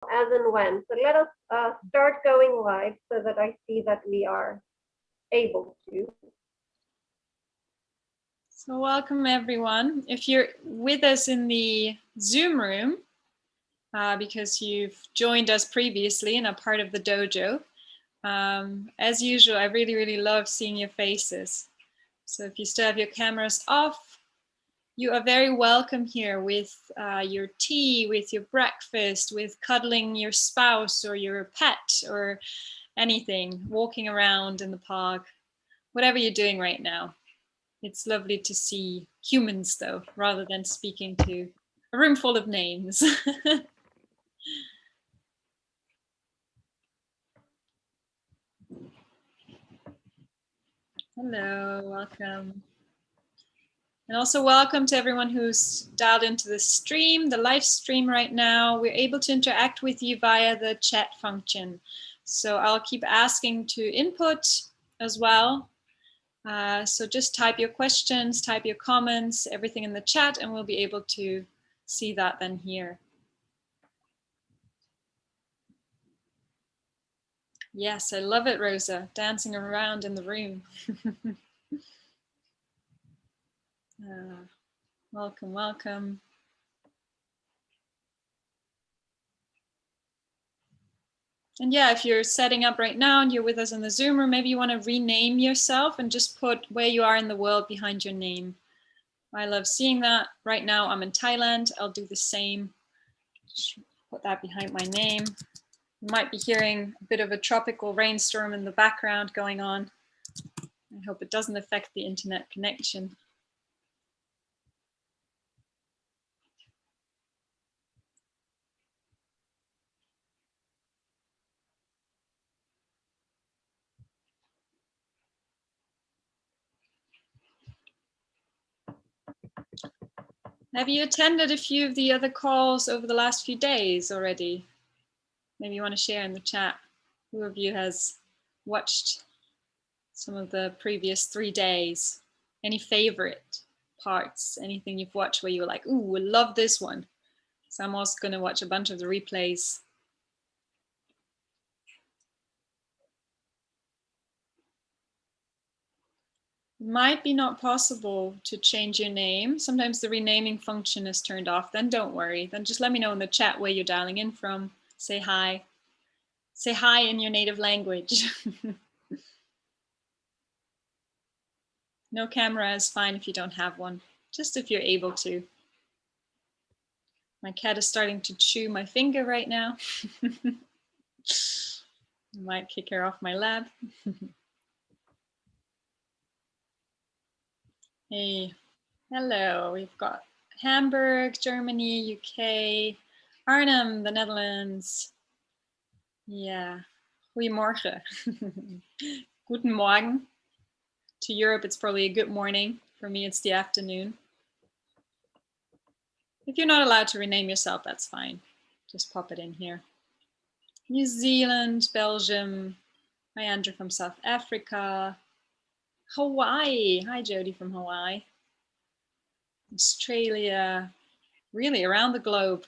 as and when. So let us start going live so that I see that we are able to. So welcome everyone. If you're with us in the Zoom room, because you've joined us previously and are part of the dojo, as usual, I really love seeing your faces. So if you still have your cameras off, you are very welcome here with your tea, with your breakfast, with cuddling your spouse or your pet or anything, walking around in the park, whatever you're doing right now. It's lovely to see humans though, rather than speaking to a room full of names. Hello, welcome. And also welcome to everyone who's dialed into the stream, the live stream right now. We're able to interact with you via the chat function. So I'll keep asking to input as well. So just type your questions, type your comments, everything in the chat, and we'll be able to see that then here. Yes, I love it, Rosa, dancing around in the room. Welcome, welcome. And yeah, if you're setting up right now and you're with us in the Zoom room, maybe you want to rename yourself and just put where you are in the world behind your name. I love seeing that. Right now I'm in Thailand. I'll do the same. Just put that behind my name. You might be hearing a bit of a tropical rainstorm in the background going on. I hope it doesn't affect the internet connection. Have you attended a few of the other calls over the last few days already? Maybe you want to share in the chat. Who of you has watched some of the previous 3 days? Any favorite parts? Anything you've watched where you were like, ooh, I love this one. So I'm also going to watch a bunch of the replays. It might be not possible to change your name. Sometimes the renaming function is turned off. Then don't worry. Then just let me know in the chat where you're dialing in from. Say hi. Say hi in your native language. No camera is fine if you don't have one, just if you're able to. My cat is starting to chew my finger right now. I might kick her off my lap. Hey, hello, we've got Hamburg, Germany, UK, Arnhem, the Netherlands. Yeah, goedemorgen. Guten Morgen. To Europe, it's probably a good morning. For me, it's the afternoon. If you're not allowed to rename yourself, that's fine. Just pop it in here. New Zealand, Belgium. Hi, Andrew from South Africa. Hawaii. Hi, Jody from Hawaii. Australia. Really, around the globe.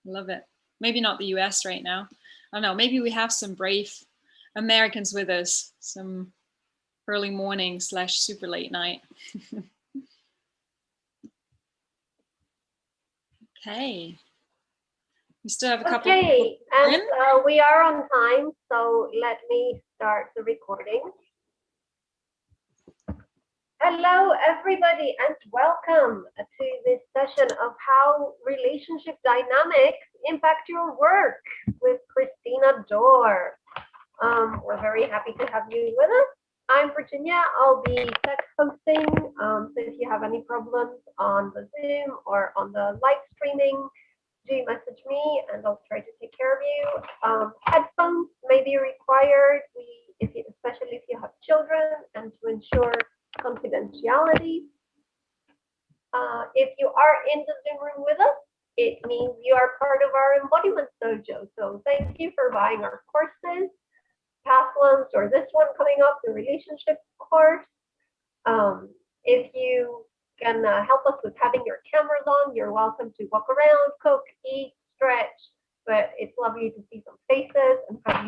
Love it. Maybe not the US right now. I don't know. Maybe we have some brave Americans with us. Some early morning / super late night. Okay. We still have a couple of people. And we are on time, so let me start the recording. Hello, everybody, and welcome to this session of how relationship dynamics impact your work with Christina Dohr. We're very happy to have you with us. I'm Virginia. I'll be text hosting. So if you have any problems on the Zoom or on the live streaming, do message me and I'll try to take care of you. Headphones may be required, especially if you have children, and to ensure confidentiality. If you are in the Zoom room with us, it means you are part of our embodiment dojo. So thank you for buying our courses, past ones, or this one coming up, the relationship course. If you can help us with having your cameras on, you're welcome to walk around, cook, eat, stretch, but it's lovely to see some faces and have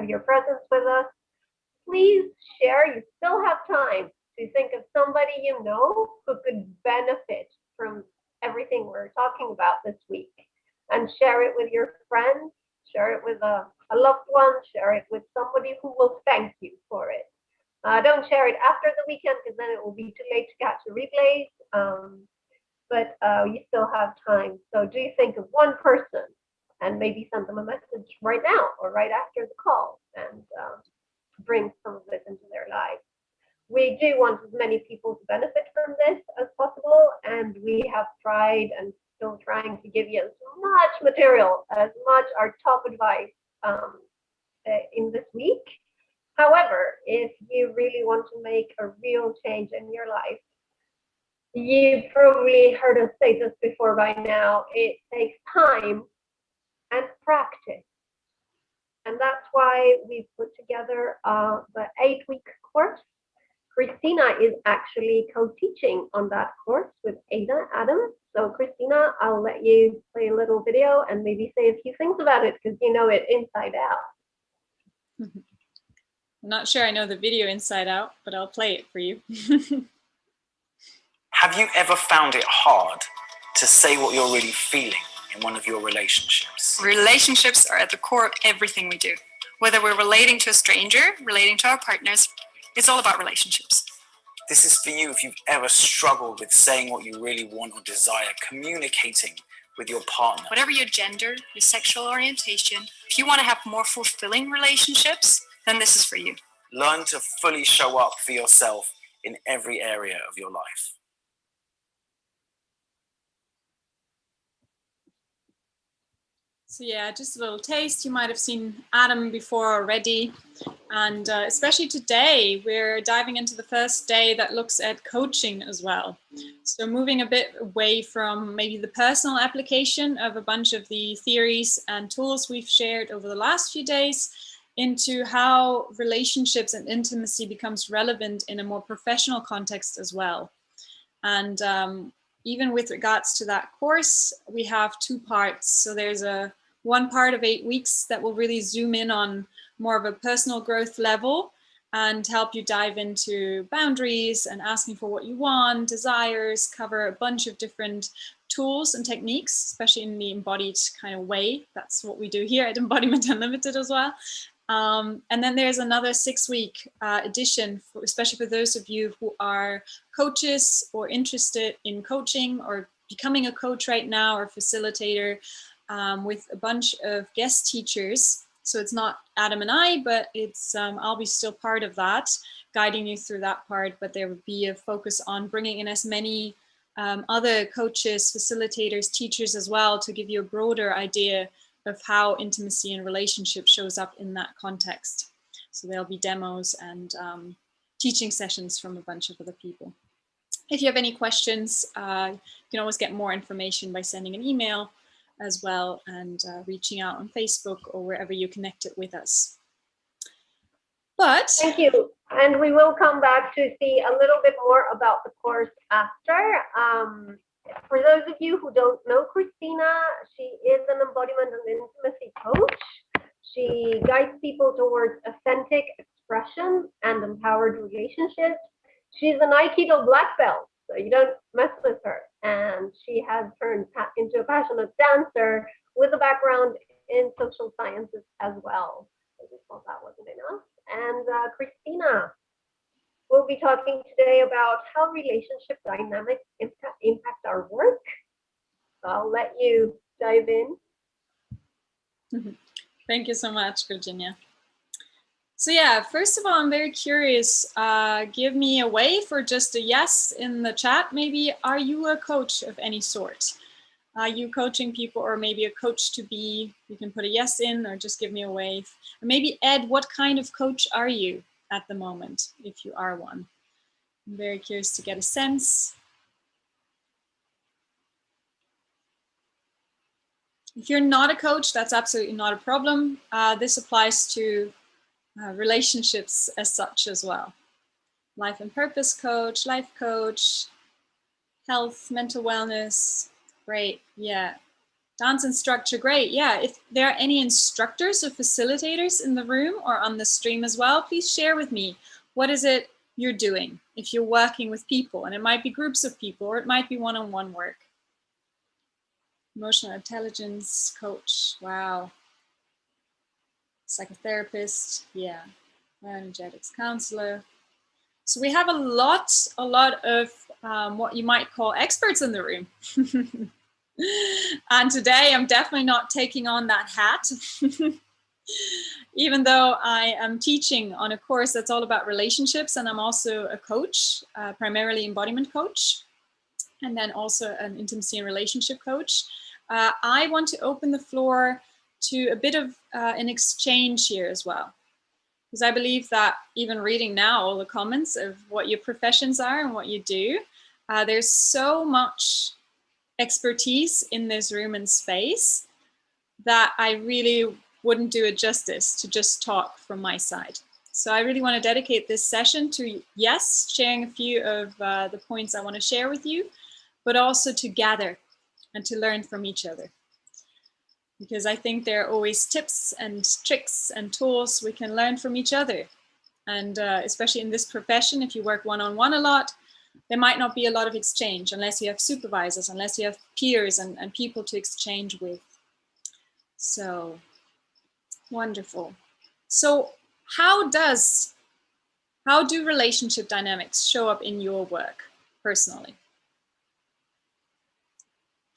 your presence with us. Please share. You still have time to think of somebody you know who could benefit from everything we're talking about this week, and share it with your friends, share it with a loved one, share it with somebody who will thank you for it. Don't share it after the weekend because then it will be too late to catch the replays. But you still have time. So do you think of one person and maybe send them a message right now or right after the call, and bring some of this into their lives. We do want as many people to benefit from this as possible, and we have tried and still trying to give you as much material, as much our top advice in this week. However, if you really want to make a real change in your life, you probably heard us say this before by now, it takes time and practice. And that's why we put together the 8-week course. Christina is actually co-teaching on that course with Adam. So Christina, I'll let you play a little video and maybe say a few things about it because you know it inside out. I'm not sure I know the video inside out, but I'll play it for you. Have you ever found it hard to say what you're really feeling in one of your relationships? Relationships are at the core of everything we do. Whether we're relating to a stranger, relating to our partners, it's all about relationships. This is for you if you've ever struggled with saying what you really want or desire, communicating with your partner. Whatever your gender, your sexual orientation, if you want to have more fulfilling relationships, then this is for you. Learn to fully show up for yourself in every area of your life. So yeah, just a little taste. You might have seen Adam before already. And especially today, we're diving into the first day that looks at coaching as well. So moving a bit away from maybe the personal application of a bunch of the theories and tools we've shared over the last few days into how relationships and intimacy becomes relevant in a more professional context as well. And even with regards to that course, we have 2 parts. So there's one part of 8 weeks that will really zoom in on more of a personal growth level and help you dive into boundaries and asking for what you want, desires, cover a bunch of different tools and techniques, especially in the embodied kind of way. That's what we do here at Embodiment Unlimited as well. And then there's another 6-week edition, especially for those of you who are coaches or interested in coaching or becoming a coach right now or facilitator, with a bunch of guest teachers. So it's not Adam and I, but it's I'll be still part of that, guiding you through that part. But there would be a focus on bringing in as many other coaches, facilitators, teachers as well, to give you a broader idea of how intimacy and relationship shows up in that context. So there'll be demos and teaching sessions from a bunch of other people. If you have any questions, you can always get more information by sending an email as well, and reaching out on Facebook or wherever you connect it with us. But thank you. And we will come back to see a little bit more about the course after. For those of you who don't know Christina, she is an embodiment and intimacy coach. She guides people towards authentic expression and empowered relationships. She's an Aikido black belt, so you don't mess with her. And she has turned into a passionate dancer with a background in social sciences as well. I just thought that wasn't enough. And Christina will be talking today about how relationship dynamics impact our work. So I'll let you dive in. Thank you so much, Virginia. So yeah, first of all, I'm very curious. Give me a wave or just a yes in the chat. Maybe, are you a coach of any sort? Are you coaching people, or maybe a coach to be? You can put a yes in or just give me a wave. And maybe Ed, what kind of coach are you at the moment, if you are one? I'm very curious to get a sense. If you're not a coach, that's absolutely not a problem. This applies to relationships as such as well. Life and purpose coach, life coach, health, mental wellness. Great, yeah. Dance instructor, great. Yeah, if there are any instructors or facilitators in the room or on the stream as well, please share with me. What is it you're doing if you're working with people? And it might be groups of people, or it might be one-on-one work. Emotional intelligence coach, wow. Psychotherapist, yeah. Energetics counselor. So we have a lot of what you might call experts in the room. And today I'm definitely not taking on that hat, even though I am teaching on a course that's all about relationships, and I'm also a coach, primarily embodiment coach, and then also an intimacy and relationship coach. I want to open the floor to a bit of an exchange here as well, because I believe that even reading now all the comments of what your professions are and what you do, there's so much expertise in this room and space that I really wouldn't do it justice to just talk from my side. So I really want to dedicate this session to, yes, sharing a few of the points I want to share with you, but also to gather and to learn from each other. Because I think there are always tips and tricks and tools we can learn from each other. And especially in this profession, if you work one-on-one a lot, there might not be a lot of exchange unless you have supervisors, unless you have peers and people to exchange with. So wonderful. So how do relationship dynamics show up in your work personally?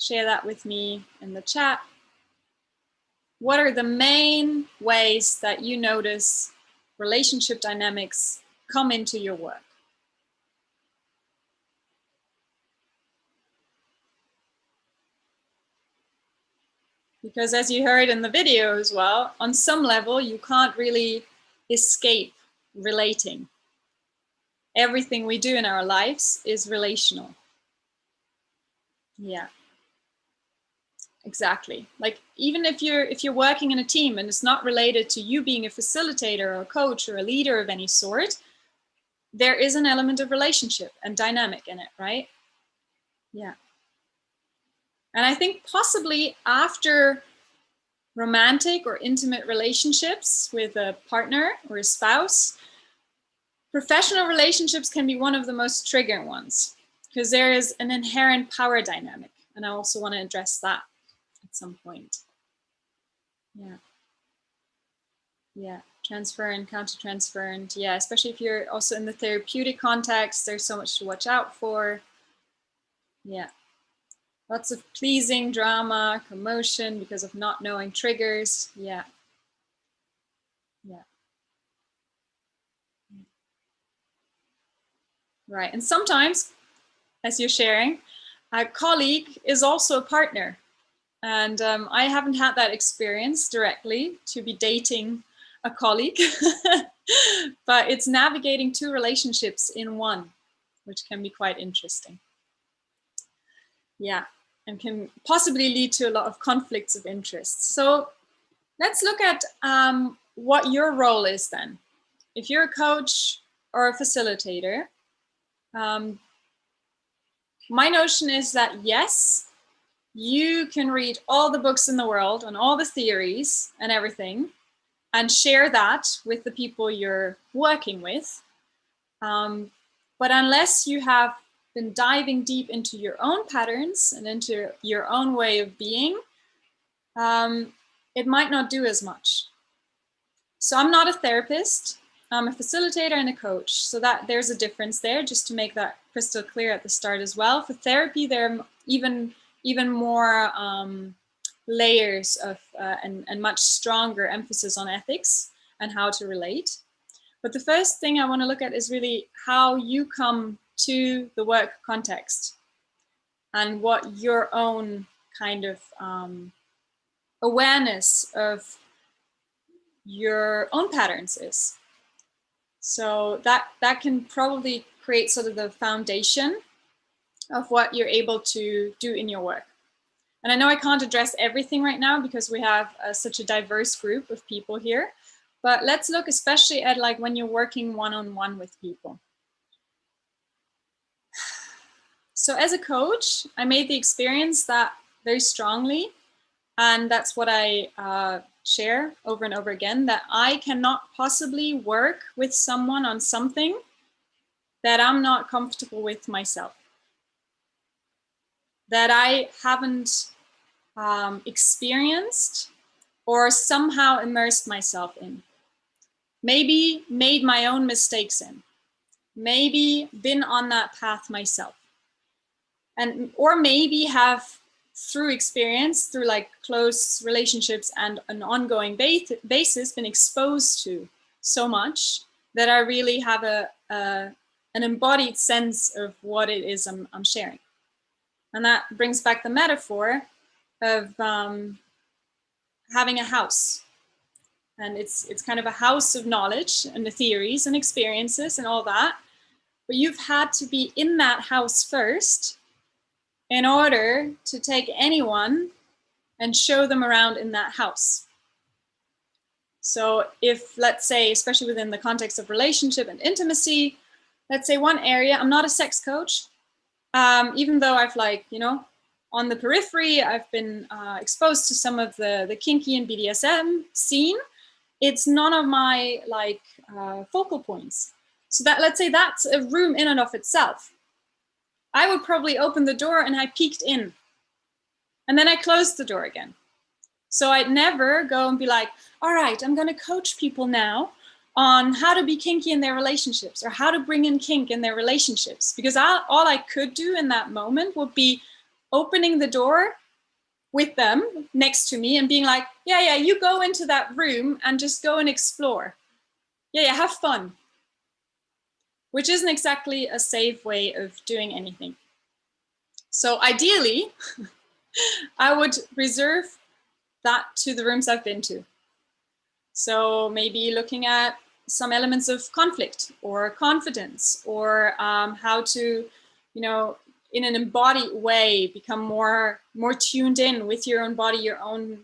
Share that with me in the chat. What are the main ways that you notice relationship dynamics come into your work? Because as you heard in the video as well, on some level, you can't really escape relating. Everything we do in our lives is relational. Yeah, exactly. Like even if you're working in a team and it's not related to you being a facilitator or a coach or a leader of any sort, there is an element of relationship and dynamic in it, right? Yeah. And I think possibly after romantic or intimate relationships with a partner or a spouse, professional relationships can be one of the most triggering ones because there is an inherent power dynamic. And I also want to address that at some point. Yeah. Yeah. Transferent, counter-transferent. Yeah, especially if you're also in the therapeutic context, there's so much to watch out for. Yeah. Lots of pleasing, drama, commotion because of not knowing triggers. Yeah. Yeah. Right. And sometimes, as you're sharing, a colleague is also a partner. And I haven't had that experience directly to be dating a colleague, but it's navigating two relationships in one, which can be quite interesting. Yeah, and can possibly lead to a lot of conflicts of interest. So let's look at what your role is then. If you're a coach or a facilitator, my notion is that yes, you can read all the books in the world and all the theories and everything and share that with the people you're working with. But unless you have been diving deep into your own patterns and into your own way of being, it might not do as much. So I'm not a therapist. I'm a facilitator and a coach. So that there's a difference there, just to make that crystal clear at the start as well. For therapy, there are even more layers of and much stronger emphasis on ethics and how to relate. But the first thing I want to look at is really how you come to the work context and what your own kind of awareness of your own patterns is. So that can probably create sort of the foundation of what you're able to do in your work. And I know I can't address everything right now because we have such a diverse group of people here, but let's look especially at like when you're working one-on-one with people. So as a coach, I made the experience that very strongly And that's what I share over and over again, that I cannot possibly work with someone on something that I'm not comfortable with myself, that I haven't experienced or somehow immersed myself in, maybe made my own mistakes in, maybe been on that path myself, and or maybe have through experience, through like close relationships and an ongoing basis, been exposed to so much that I really have an embodied sense of what it is I'm sharing. And that brings back the metaphor of having a house. And it's kind of a house of knowledge and the theories and experiences and all that. But you've had to be in that house first in order to take anyone and show them around in that house. So if, let's say, especially within the context of relationship and intimacy, let's say one area, I'm not a sex coach, even though I've on the periphery, I've been exposed to some of the kinky and BDSM scene. It's none of my focal points. So that, let's say that's a room in and of itself. I would probably open the door and I peeked in. And then I closed the door again. So I'd never go and be like, all right, I'm going to coach people now on how to be kinky in their relationships or how to bring in kink in their relationships. Because all I could do in that moment would be opening the door with them next to me and being like, yeah, you go into that room and just go and explore. Yeah, have fun. Which isn't exactly a safe way of doing anything. So ideally, I would reserve that to the rooms I've been to. So maybe looking at some elements of conflict or confidence, or how to, in an embodied way, become more tuned in with your own body, your own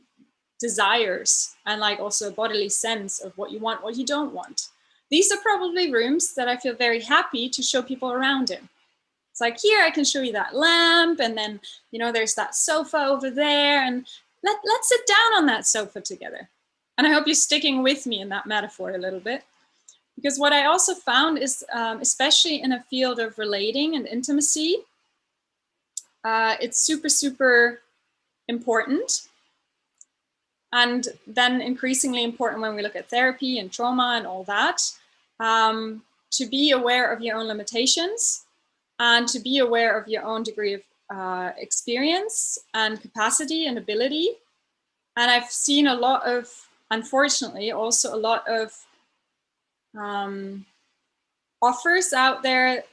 desires, and like also a bodily sense of what you want, what you don't want. These are probably rooms that I feel very happy to show people around in. It's like, here, I can show you that lamp, and then, there's that sofa over there, and let's sit down on that sofa together. And I hope you're sticking with me in that metaphor a little bit. Because what I also found is, especially in a field of relating and intimacy, it's super, super important. And then increasingly important when we look at therapy and trauma and all that, to be aware of your own limitations and to be aware of your own degree of experience and capacity and ability. And I've seen a lot of, unfortunately, also a lot of offers out there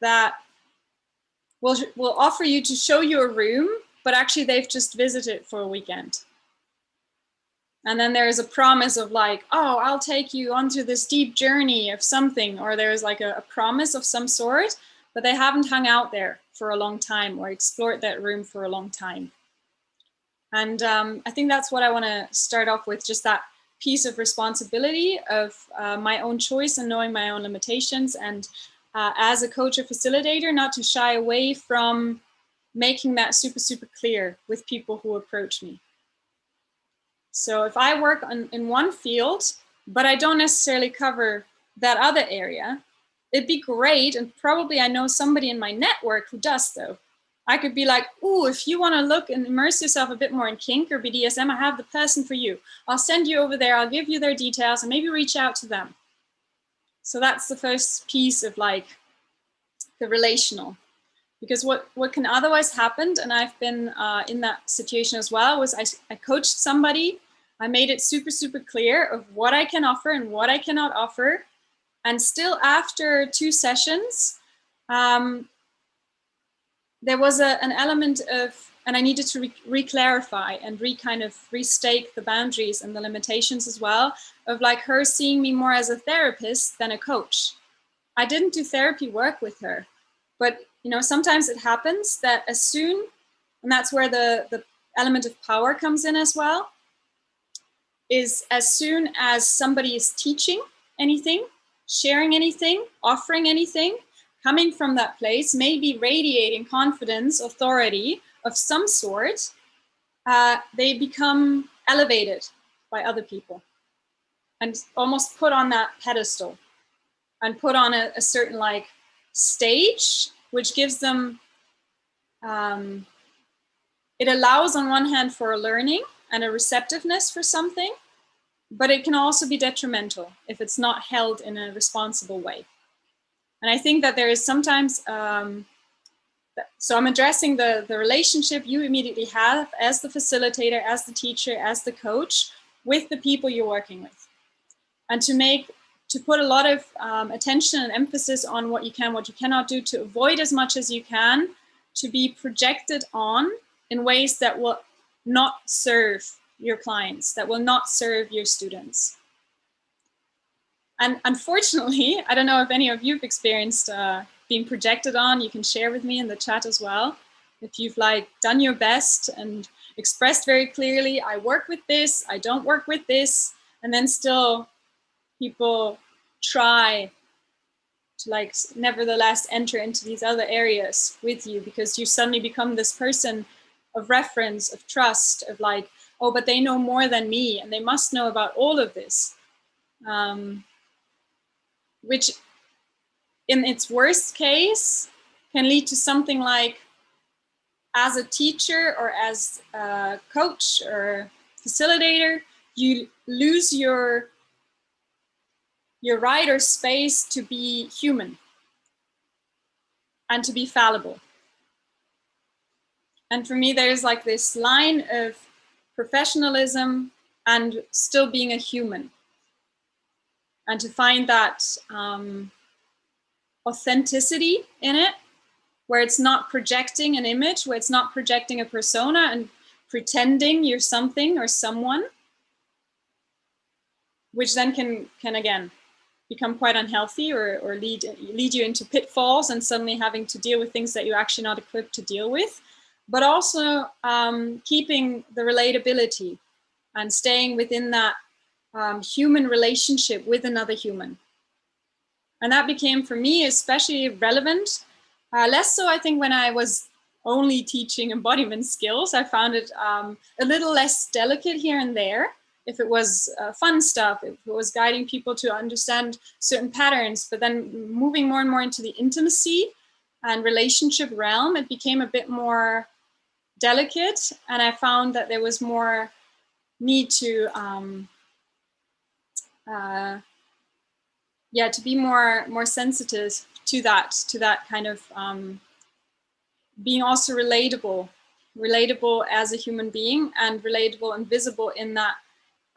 that will offer you to show you a room, but actually they've just visited for a weekend. And then there's a promise of like, oh, I'll take you onto this deep journey of something, or there's like a promise of some sort, but they haven't hung out there for a long time or explored that room for a long time. And I think that's what I want to start off with, just that piece of responsibility of my own choice and knowing my own limitations. And as a coach or facilitator, not to shy away from making that super, super clear with people who approach me. So if I work in one field, but I don't necessarily cover that other area, it'd be great. And probably I know somebody in my network who does, though. I could be like, ooh, if you want to look and immerse yourself a bit more in kink or BDSM, I have the person for you. I'll send you over there. I'll give you their details and maybe reach out to them. So that's the first piece of like the relational. Because what can otherwise happen, and I've been in that situation as well, was I coached somebody. I made it super, super clear of what I can offer and what I cannot offer. And still after 2 sessions, there was an element of, and I needed to re-clarify and restake the boundaries and the limitations as well, of like her seeing me more as a therapist than a coach. I didn't do therapy work with her, but sometimes it happens that as soon, and that's where the element of power comes in as well, is as soon as somebody is teaching anything, sharing anything, offering anything, coming from that place, maybe radiating confidence, authority of some sort, they become elevated by other people and almost put on that pedestal and put on a certain like stage, which gives them, it allows on one hand for a learning and a receptiveness for something, but it can also be detrimental if it's not held in a responsible way. And I think that there is sometimes, so I'm addressing the relationship you immediately have as the facilitator, as the teacher, as the coach with the people you're working with. And to put a lot of attention and emphasis on what you can, what you cannot do, to avoid as much as you can, to be projected on in ways that will not serve your clients, that will not serve your students. And unfortunately, I don't know if any of you've experienced being projected on. You can share with me in the chat as well. If you've like done your best and expressed very clearly, I work with this, I don't work with this, and then still people try to like nevertheless enter into these other areas with you because you suddenly become this person of reference, of trust, of like, oh, but they know more than me and they must know about all of this. Which in its worst case can lead to something like, as a teacher or as a coach or facilitator, you lose your right or space to be human and to be fallible. And for me, there's like this line of professionalism and still being a human. And to find that authenticity in it, where it's not projecting an image, where it's not projecting a persona and pretending you're something or someone, which then can again become quite unhealthy or lead you into pitfalls and suddenly having to deal with things that you're actually not equipped to deal with, but also keeping the relatability and staying within that human relationship with another human. And that became for me especially relevant, less so I think when I was only teaching embodiment skills. I found it a little less delicate here and there. If it was fun stuff, if it was guiding people to understand certain patterns, but then moving more and more into the intimacy and relationship realm, it became a bit more delicate. And I found that there was more need to, to be more sensitive to that kind of being also relatable as a human being and relatable and visible in that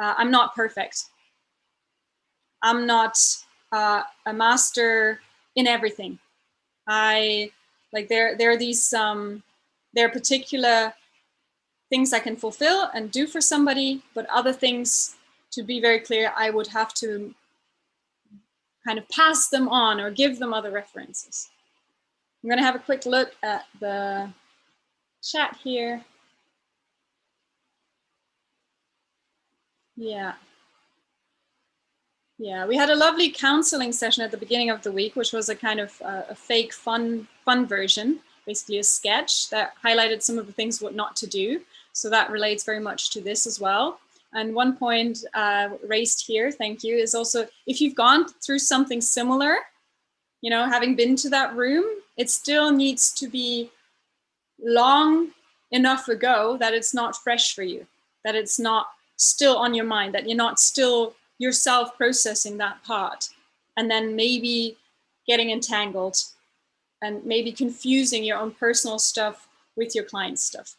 I'm not perfect. I'm not a master in everything. There are these there are particular things I can fulfill and do for somebody, but other things, to be very clear, I would have to kind of pass them on or give them other references. I'm going to have a quick look at the chat here. Yeah, we had a lovely counseling session at the beginning of the week, which was a kind of a fake fun version, basically a sketch that highlighted some of the things what not to do. So that relates very much to this as well. And one point raised here, thank you, is also if you've gone through something similar, you know, having been to that room, it still needs to be long enough ago that it's not fresh for you, that it's not still on your mind, that you're not still yourself processing that part, and then maybe getting entangled and maybe confusing your own personal stuff with your client's stuff.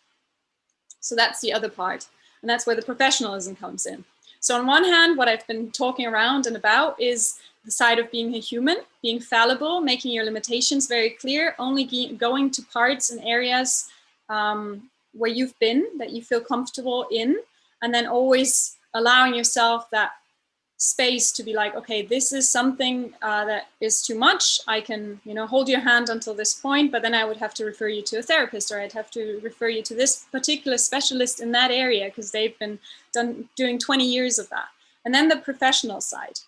So that's the other part. And that's where the professionalism comes in. So on one hand, what I've been talking around and about is the side of being a human, being fallible, making your limitations very clear, only going to parts and areas where you've been, that you feel comfortable in, and then always allowing yourself that space to be like, okay, this is something that is too much. I can, you know, hold your hand until this point, but then I would have to refer you to a therapist, or I'd have to refer you to this particular specialist in that area because they've been doing 20 years of that. And then the professional side.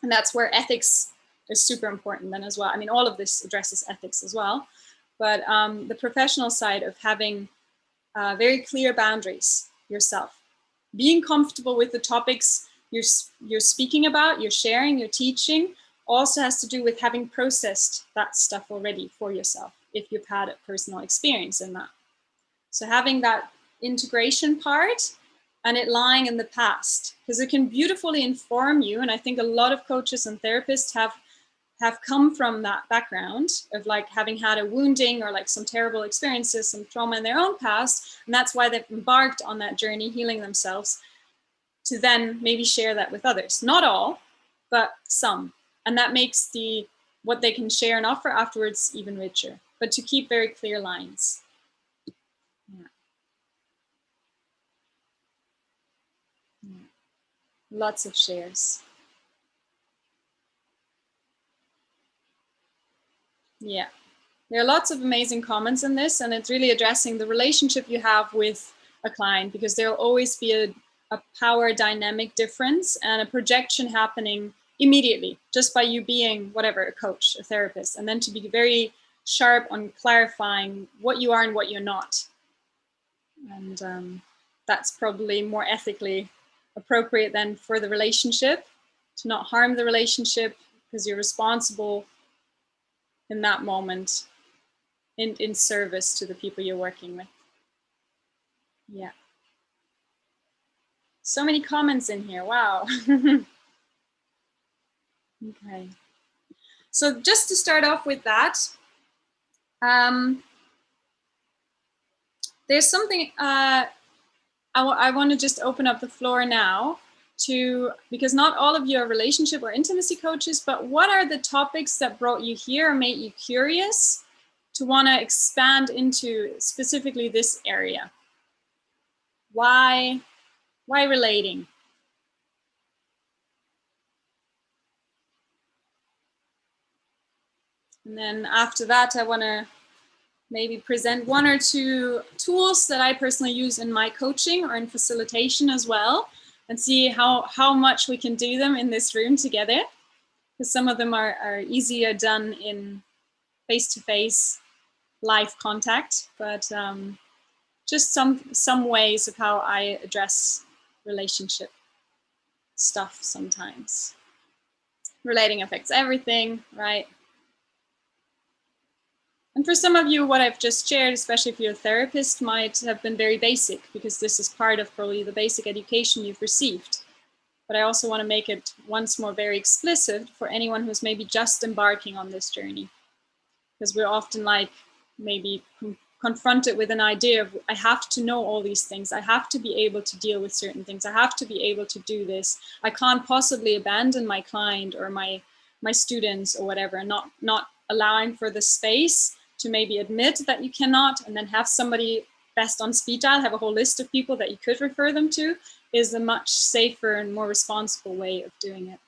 And that's where ethics is super important then as well. I mean, all of this addresses ethics as well, but the professional side of having very clear boundaries yourself. Being comfortable with the topics you're speaking about, you're sharing, you're teaching, also has to do with having processed that stuff already for yourself, if you've had a personal experience in that. So having that integration part and it lying in the past, because it can beautifully inform you. And I think a lot of coaches and therapists have come from that background of like having had a wounding or like some terrible experiences, some trauma in their own past. And that's why they've embarked on that journey, healing themselves, to then maybe share that with others. Not all, but some. And that makes what they can share and offer afterwards even richer, but to keep very clear lines. Yeah. Yeah. Lots of shares. Yeah. There are lots of amazing comments in this, and it's really addressing the relationship you have with a client, because there'll always be a power dynamic difference and a projection happening immediately just by you being whatever, a coach, a therapist, and then to be very sharp on clarifying what you are and what you're not. And that's probably more ethically appropriate than for the relationship, to not harm the relationship, because you're responsible in that moment in service to the people you're working with. Yeah. So many comments in here. Wow. Okay. So just to start off with that, there's something I want to just open up the floor now because not all of you are relationship or intimacy coaches, but what are the topics that brought you here or made you curious to want to expand into specifically this area? Why relating? And then after that, I want to maybe present one or two tools that I personally use in my coaching or in facilitation as well, and see how much we can do them in this room together, because some of them are easier done in face-to-face live contact, but just some ways of how I address relationship stuff sometimes. Relating affects everything, right? And for some of you, what I've just shared, especially if you're a therapist, might have been very basic, because this is part of probably the basic education you've received. But I also want to make it once more very explicit for anyone who's maybe just embarking on this journey. Because we're often like maybe confronted with an idea of, I have to know all these things. I have to be able to deal with certain things. I have to be able to do this. I can't possibly abandon my client or my students or whatever, not allowing for the space to maybe admit that you cannot, and then have somebody best on speed dial, have a whole list of people that you could refer them to, is a much safer and more responsible way of doing it.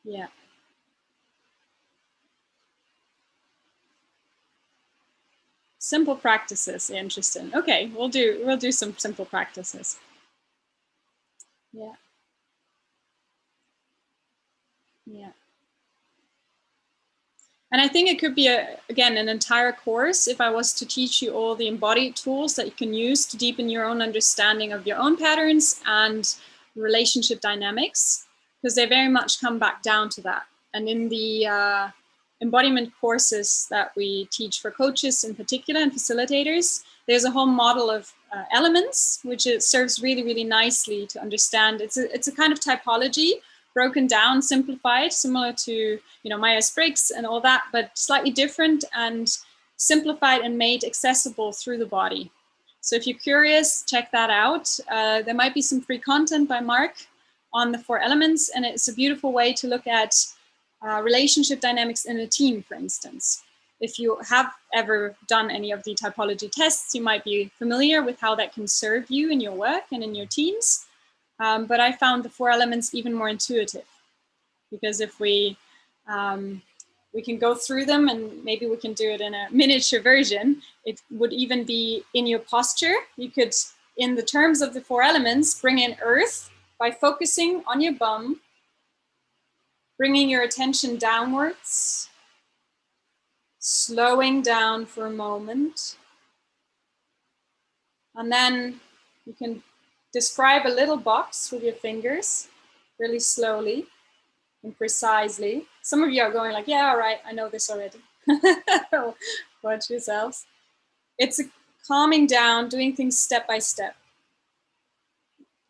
Yeah. Simple practices, interesting. Okay, we'll do some simple practices. Yeah. Yeah. And I think it could be, again, an entire course if I was to teach you all the embodied tools that you can use to deepen your own understanding of your own patterns and relationship dynamics, because they very much come back down to that. And in the embodiment courses that we teach for coaches in particular and facilitators, there's a whole model of elements, which it serves really, really nicely to understand. It's a kind of typology, broken down, simplified, similar to Myers-Briggs and all that, but slightly different and simplified and made accessible through the body. So if you're curious, check that out. There might be some free content by Mark on the 4 elements, and it's a beautiful way to look at relationship dynamics in a team, for instance. If you have ever done any of the typology tests, you might be familiar with how that can serve you in your work and in your teams. But I found the 4 elements even more intuitive, because if we can go through them, and maybe we can do it in a miniature version. It would even be in your posture. You could, in the terms of the 4 elements, bring in earth by focusing on your bum bringing your attention downwards, slowing down for a moment. And then you can describe a little box with your fingers really slowly and precisely. Some of you are going like, yeah, all right, I know this already. Watch yourselves. It's a calming down, doing things step by step.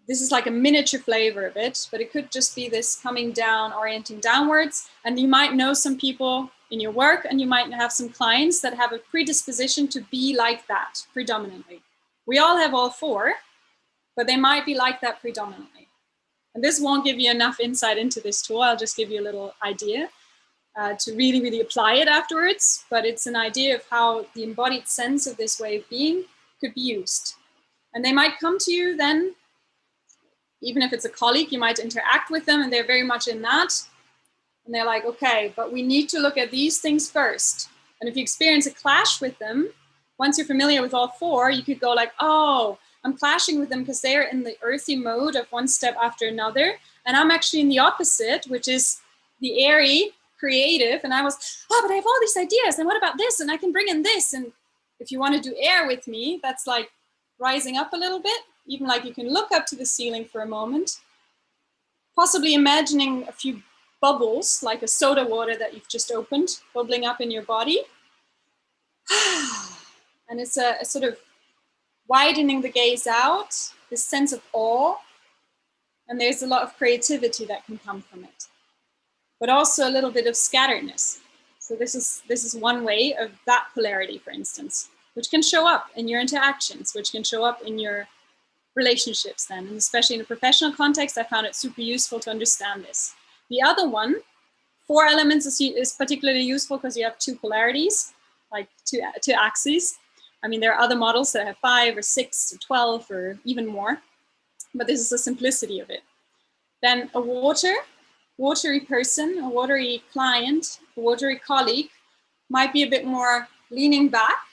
This is like a miniature flavor of it, but it could just be this coming down, orienting downwards. And you might know some people in your work, and you might have some clients that have a predisposition to be like that predominantly. We all have all four, but they might be like that predominantly. And this won't give you enough insight into this tool. I'll just give you a little idea to really, really apply it afterwards. But it's an idea of how the embodied sense of this way of being could be used. And they might come to you then, even if it's a colleague, you might interact with them and they're very much in that. And they're like, okay, but we need to look at these things first. And if you experience a clash with them, once you're familiar with all four, you could go like, oh, I'm clashing with them because they're in the earthy mode of one step after another. And I'm actually in the opposite, which is the airy, creative. And I was, oh, but I have all these ideas. And what about this? And I can bring in this. And if you want to do air with me, that's like rising up a little bit. Even like you can look up to the ceiling for a moment. Possibly imagining a few bubbles, like a soda water that you've just opened, bubbling up in your body. And it's a sort of widening the gaze out, this sense of awe. And there's a lot of creativity that can come from it. But also a little bit of scatteredness. So this is one way of that polarity, for instance, which can show up in your interactions, which can show up in your relationships then. And especially in a professional context, I found it super useful to understand this. The other one, 4 elements is particularly useful because you have 2 polarities, like two axes. I mean, there are other models that have 5 or 6 or 12 or even more, but this is the simplicity of it. Then a watery person, a watery client, a watery colleague might be a bit more leaning back,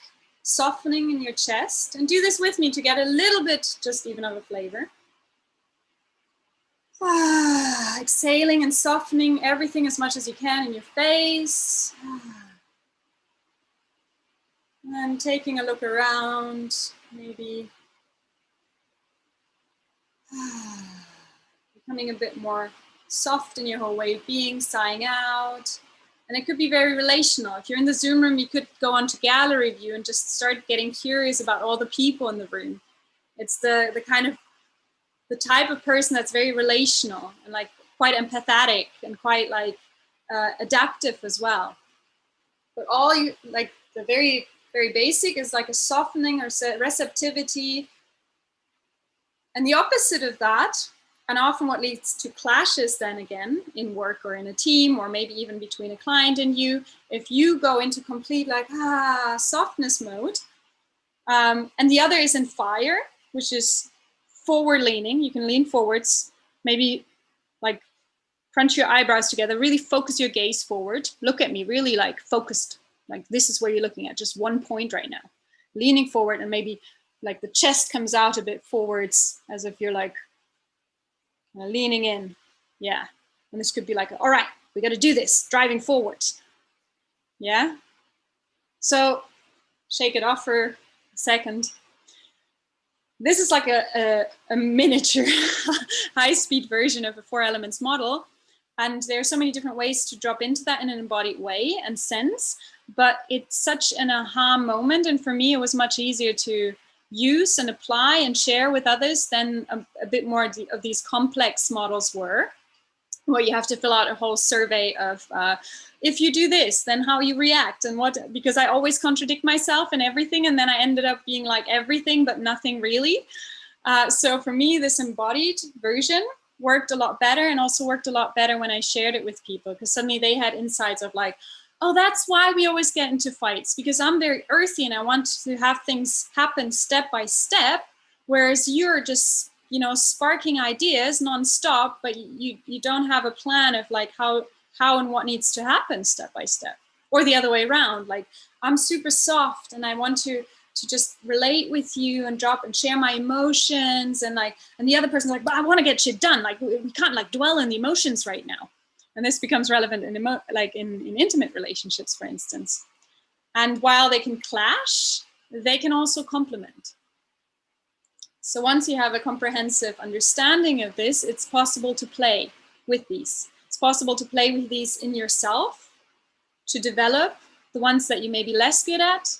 softening in your chest. And do this with me to get a little bit just even of a flavor. Exhaling and softening everything as much as you can in your face. And taking a look around, maybe becoming a bit more soft in your whole way of being, sighing out. And it could be very relational. If you're in the Zoom room, you could go onto gallery view and just start getting curious about all the people in the room. It's the kind of the type of person that's very relational and like quite empathetic and quite like adaptive as well. But all you like the very basic is like a softening or receptivity. And the opposite of that, and often what leads to clashes then again in work or in a team or maybe even between a client and you, if you go into complete like softness mode, and the other is in fire, which is forward leaning. You can lean forwards, maybe like crunch your eyebrows together, really focus your gaze forward. Look at me, really like focused. Like this is where you're looking at, just one point right now. Leaning forward and maybe like the chest comes out a bit forwards as if you're like leaning in. Yeah. And this could be like, all right, we got to do this, driving forward. Yeah. So shake it off for a second. This is like a miniature high-speed version of a 4 elements model. And there are so many different ways to drop into that in an embodied way and sense, but it's such an aha moment. And for me, it was much easier to use and apply and share with others than a bit more of these complex models were, where you have to fill out a whole survey of if you do this, then how you react and what, because I always contradict myself and everything. And then I ended up being like everything, but nothing really. So for me, this embodied version worked a lot better, and also worked a lot better when I shared it with people, because suddenly they had insights of like, oh, that's why we always get into fights, because I'm very earthy and I want to have things happen step by step, whereas you're just, you know, sparking ideas nonstop, but you don't have a plan of like how and what needs to happen step by step, or the other way around. Like I'm super soft and I want to just relate with you and drop and share my emotions, and like, and the other person's like, but I want to get shit done. Like we can't like dwell in the emotions right now. And this becomes relevant in intimate relationships, for instance. And while they can clash, they can also complement. So once you have a comprehensive understanding of this, it's possible to play with these. It's possible to play with these in yourself, to develop the ones that you may be less good at,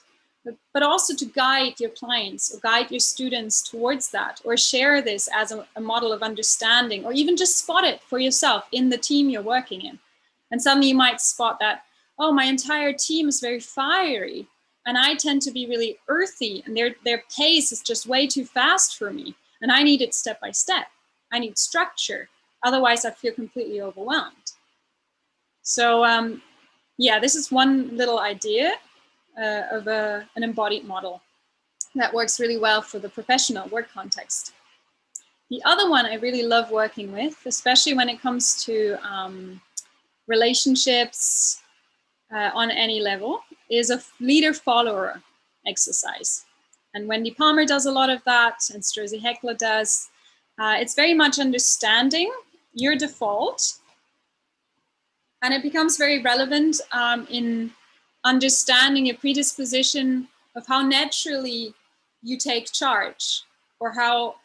but also to guide your clients or guide your students towards that, or share this as a model of understanding, or even just spot it for yourself in the team you're working in. And suddenly you might spot that, oh, my entire team is very fiery, and I tend to be really earthy, and their pace is just way too fast for me, and I need it step by step. I need structure. Otherwise, I feel completely overwhelmed. So yeah, this is one little idea of an embodied model that works really well for the professional work context. The other one I really love working with, especially when it comes to relationships on any level, is a leader-follower exercise. And Wendy Palmer does a lot of that, and Strozzi Heckler does. It's very much understanding your default, and it becomes very relevant in understanding your predisposition of how naturally you take charge, or how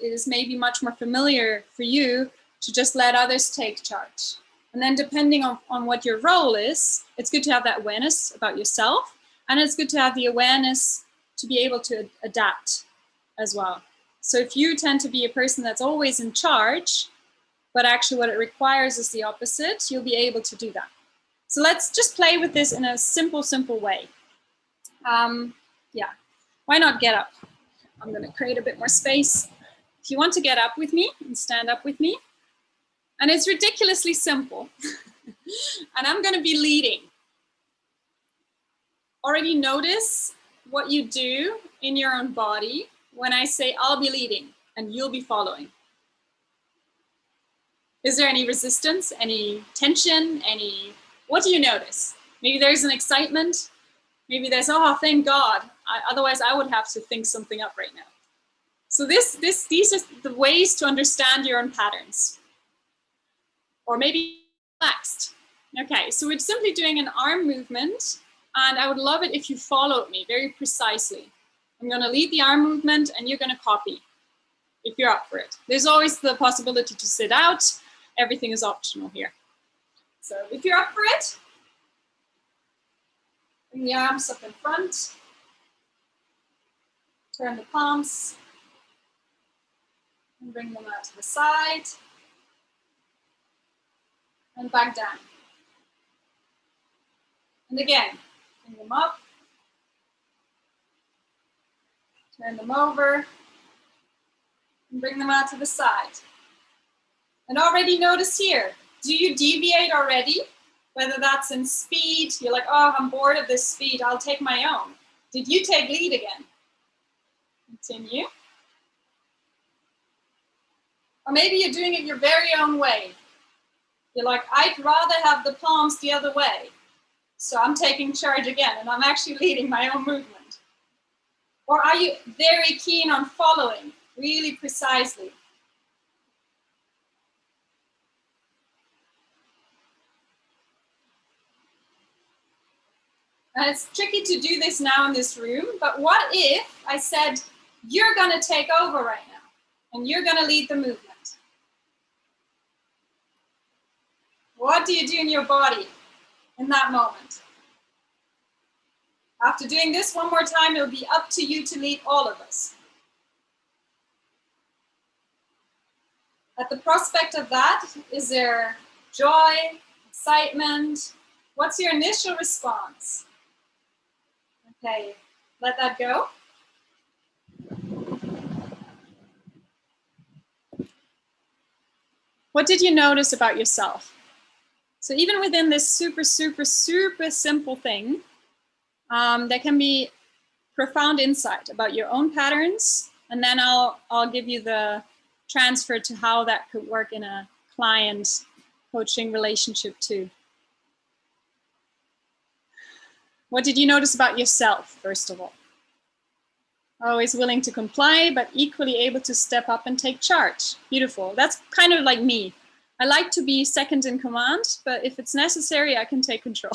it is maybe much more familiar for you to just let others take charge. And then depending on what your role is, it's good to have that awareness about yourself, and it's good to have the awareness to be able to adapt as well. So if you tend to be a person that's always in charge, but actually what it requires is the opposite, you'll be able to do that. So let's just play with this in a simple way. Yeah, why not get up? I'm gonna create a bit more space. If you want to get up with me and stand up with me, and it's ridiculously simple, and I'm gonna be leading. Already notice what you do in your own body when I say I'll be leading and you'll be following. Is there any resistance, any tension, what do you notice? Maybe there's an excitement. Maybe there's, oh, thank God. Otherwise I would have to think something up right now. So these are the ways to understand your own patterns. Or maybe relaxed. Okay, so we're simply doing an arm movement, and I would love it if you followed me very precisely. I'm gonna lead the arm movement and you're gonna copy, if you're up for it. There's always the possibility to sit out. Everything is optional here. So if you're up for it, bring the arms up in front. Turn the palms. And bring them out to the side. And back down. And again, bring them up. Turn them over. And bring them out to the side. And already notice here, do you deviate already? Whether that's in speed, you're like, oh, I'm bored of this speed, I'll take my own. Did you take lead again? Continue. Or maybe you're doing it your very own way. You're like, I'd rather have the palms the other way. So I'm taking charge again, and I'm actually leading my own movement. Or are you very keen on following, really precisely? And it's tricky to do this now in this room, but what if I said, you're gonna take over right now, and you're gonna lead the movement? What do you do in your body in that moment? After doing this one more time, it'll be up to you to lead all of us. At the prospect of that, is there joy, excitement? What's your initial response? Okay, let that go. What did you notice about yourself? So even within this super simple thing, there can be profound insight about your own patterns, and then I'll give you the transfer to how that could work in a client coaching relationship too. What did you notice about yourself, first of all? Always willing to comply, but equally able to step up and take charge. Beautiful. That's kind of like me. I like to be second in command, but if it's necessary, I can take control.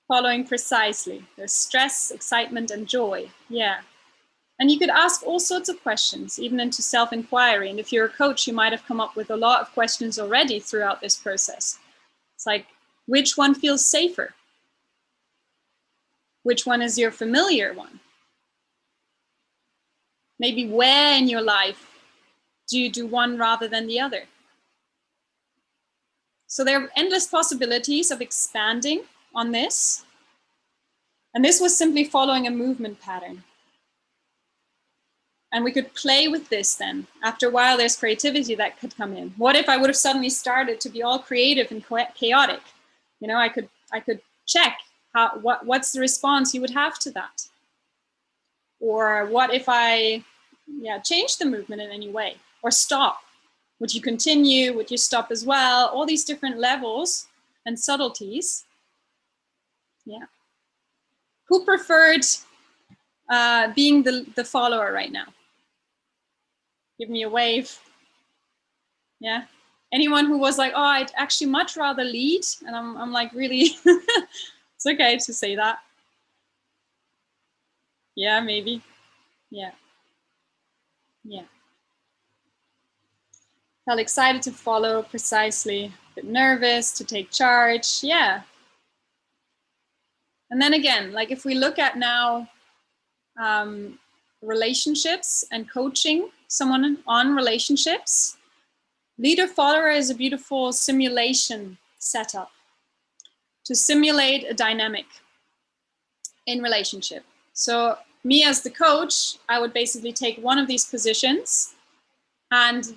Following precisely. There's stress, excitement, and joy. Yeah. And you could ask all sorts of questions, even into self-inquiry. And if you're a coach, you might have come up with a lot of questions already throughout this process. It's like, which one feels safer? Which one is your familiar one? Maybe where in your life do you do one rather than the other? So there are endless possibilities of expanding on this. And this was simply following a movement pattern. And we could play with this then. After a while, there's creativity that could come in. What if I would have suddenly started to be all creative and chaotic? You know, I could check what's the response you would have to that? Or what if I change the movement in any way? Or stop? Would you continue? Would you stop as well? All these different levels and subtleties. Yeah. Who preferred being the follower right now? Give me a wave. Yeah. Anyone who was like, oh, I'd actually much rather lead. And I'm like, really, it's okay to say that. Yeah, maybe. Yeah. Yeah. Felt excited to follow precisely, a bit nervous to take charge. Yeah. And then again, like if we look at now relationships and coaching someone on relationships, leader-follower is a beautiful simulation setup to simulate a dynamic in relationship. So me as the coach, I would basically take one of these positions and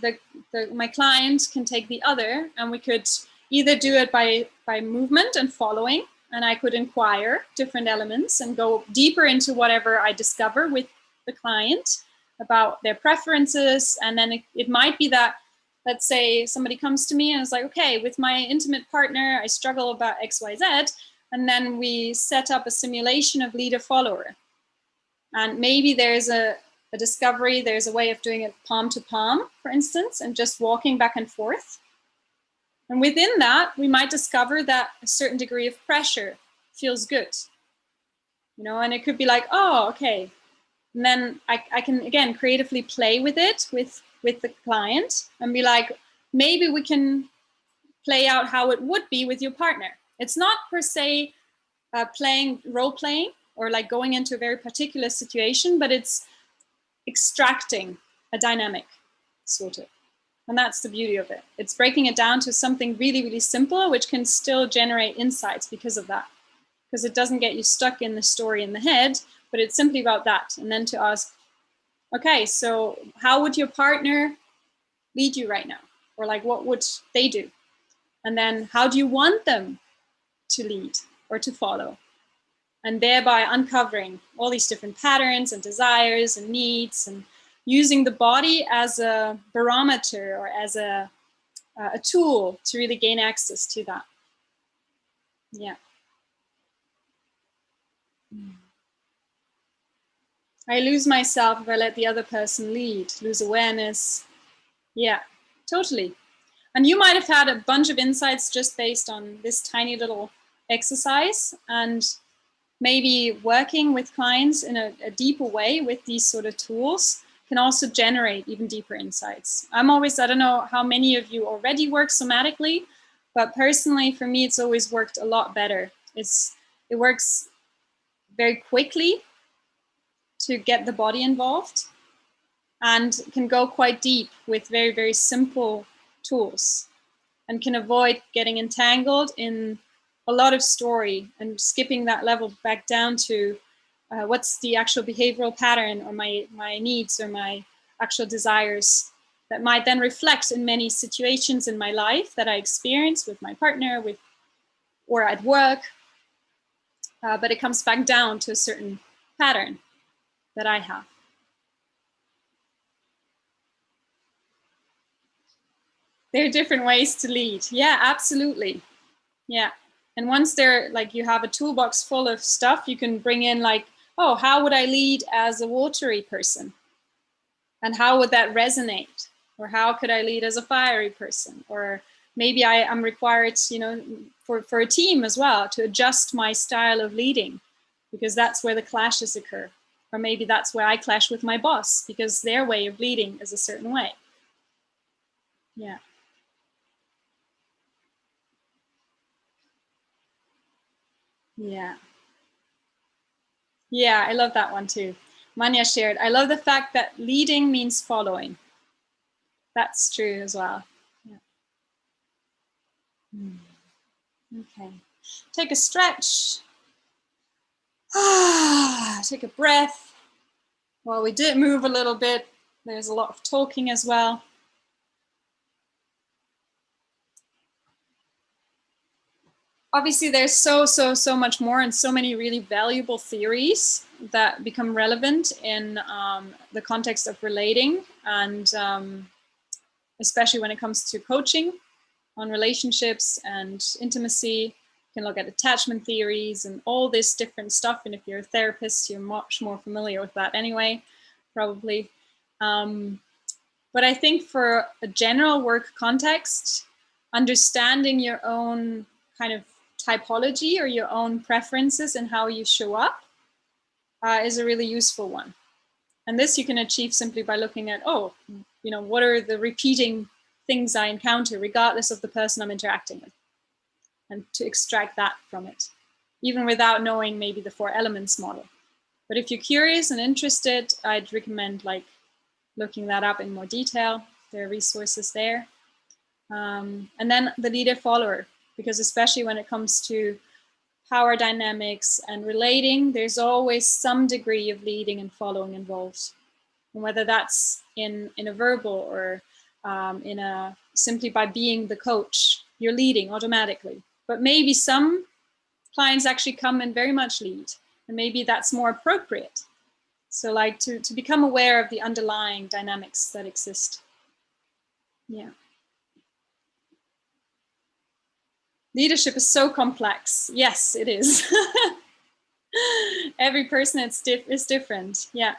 my client can take the other, and we could either do it by movement and following, and I could inquire different elements and go deeper into whatever I discover with the client about their preferences. And then it might be that, let's say somebody comes to me and is like, okay, with my intimate partner, I struggle about X, Y, Z. And then we set up a simulation of leader-follower. And maybe there's a discovery, there's a way of doing it palm to palm, for instance, and just walking back and forth. And within that, we might discover that a certain degree of pressure feels good. You know, and it could be like, oh, okay. And then I can, again, creatively play with it with the client and be like, maybe we can play out how it would be with your partner. It's not per se role playing or like going into a very particular situation, but it's extracting a dynamic, sort of. And that's the beauty of it. It's breaking it down to something really, really simple, which can still generate insights because of that. Because it doesn't get you stuck in the story in the head, but it's simply about that. And then to ask, okay, so how would your partner lead you right now? Or like, what would they do? And then how do you want them to lead or to follow? And thereby uncovering all these different patterns and desires and needs, and using the body as a barometer or as a tool to really gain access to that. Yeah. I lose myself if I let the other person lead, lose awareness. Yeah, totally. And you might have had a bunch of insights just based on this tiny little exercise, and maybe working with clients in a deeper way with these sort of tools can also generate even deeper insights. I don't know how many of you already work somatically, but personally for me, it's always worked a lot better. It works very quickly to get the body involved and can go quite deep with very, very simple tools, and can avoid getting entangled in a lot of story and skipping that level back down to what's the actual behavioral pattern or my needs or my actual desires that might then reflect in many situations in my life that I experience with my partner, or at work. But it comes back down to a certain pattern that I have. There are different ways to lead. Yeah, absolutely. Yeah. And once you have a toolbox full of stuff, you can bring in like, oh, how would I lead as a watery person? And how would that resonate? Or how could I lead as a fiery person? Or maybe I'm required, you know, for a team as well, to adjust my style of leading, because that's where the clashes occur. Or maybe that's where I clash with my boss, because their way of leading is a certain way. Yeah. Yeah. Yeah, I love that one too. Manya shared, I love the fact that leading means following. That's true as well. Yeah. Okay. Take a stretch. Take a breath. Well, we did move a little bit. There's a lot of talking as well. Obviously, there's so much more, and so many really valuable theories that become relevant in the context of relating, and especially when it comes to coaching on relationships and intimacy. You can look at attachment theories and all this different stuff. And if you're a therapist, you're much more familiar with that anyway, probably. But I think for a general work context, understanding your own kind of typology or your own preferences and how you show up is a really useful one. And this you can achieve simply by looking at, oh, you know, what are the repeating things I encounter regardless of the person I'm interacting with, and to extract that from it, even without knowing maybe the 4 elements model. But if you're curious and interested, I'd recommend like looking that up in more detail. There are resources there. And then the leader follower, because especially when it comes to power dynamics and relating, there's always some degree of leading and following involved. And whether that's in a verbal or simply by being the coach, you're leading automatically. But maybe some clients actually come and very much lead, and maybe that's more appropriate. So like to become aware of the underlying dynamics that exist. Yeah. Leadership is so complex. Yes, it is. Every person is different. Yeah.